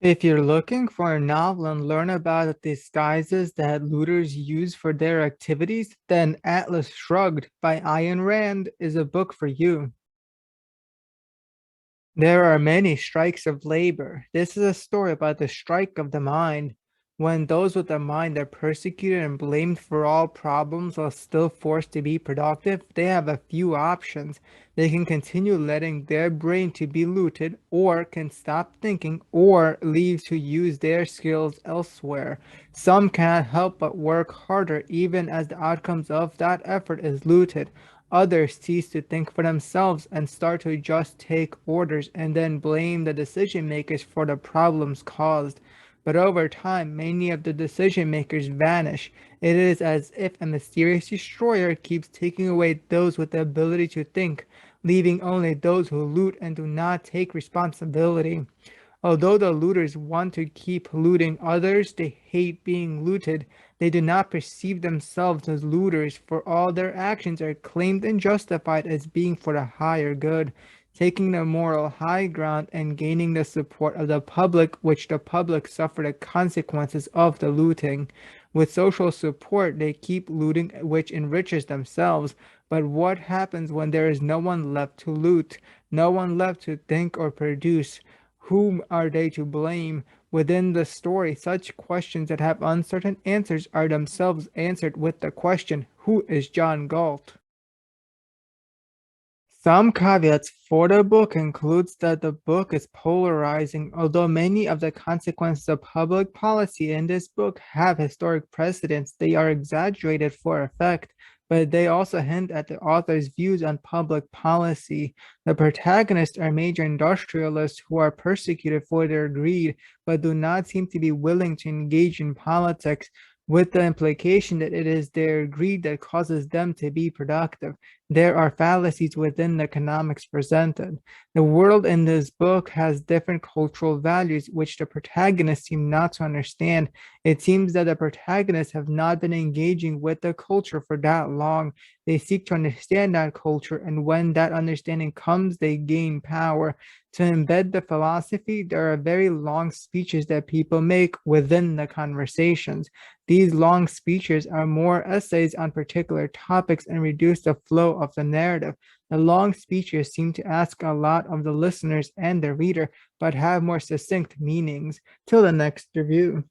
If you're looking for a novel and learn about the disguises that looters use for their activities, then Atlas Shrugged by Ayn Rand is a book for you. There are many strikes of labor. This is a story about the strike of the mind. When those with a mind are persecuted and blamed for all problems while still forced to be productive, they have a few options. They can continue letting their brain to be looted, or can stop thinking, or leave to use their skills elsewhere. Some cannot help but work harder even as the outcomes of that effort is looted. Others cease to think for themselves and start to just take orders and then blame the decision makers for the problems caused. But over time, many of the decision makers vanish. It is as if a mysterious destroyer keeps taking away those with the ability to think, leaving only those who loot and do not take responsibility. Although the looters want to keep looting others, they hate being looted. They do not perceive themselves as looters, for all their actions are claimed and justified as being for the higher good, taking the moral high ground and gaining the support of the public, which the public suffer the consequences of the looting. With social support, they keep looting, which enriches themselves. But what happens when there is no one left to loot, no one left to think or produce? Whom are they to blame? Within the story, such questions that have uncertain answers are themselves answered with the question, who is John Galt? Some caveats for the book includes that the book is polarizing, although many of the consequences of public policy in this book have historic precedents. They are exaggerated for effect, but they also hint at the author's views on public policy. The protagonists are major industrialists who are persecuted for their greed, but do not seem to be willing to engage in politics, with the implication that it is their greed that causes them to be productive. There are fallacies within the economics presented. The world in this book has different cultural values which the protagonists seem not to understand. It seems that the protagonists have not been engaging with the culture for that long. They seek to understand that culture, and when that understanding comes, they gain power. To embed the philosophy, there are very long speeches that people make within the conversations. These long speeches are more essays on particular topics and reduce the flow of the narrative. The long speeches seem to ask a lot of the listeners and the reader, but have more succinct meanings. Till the next review.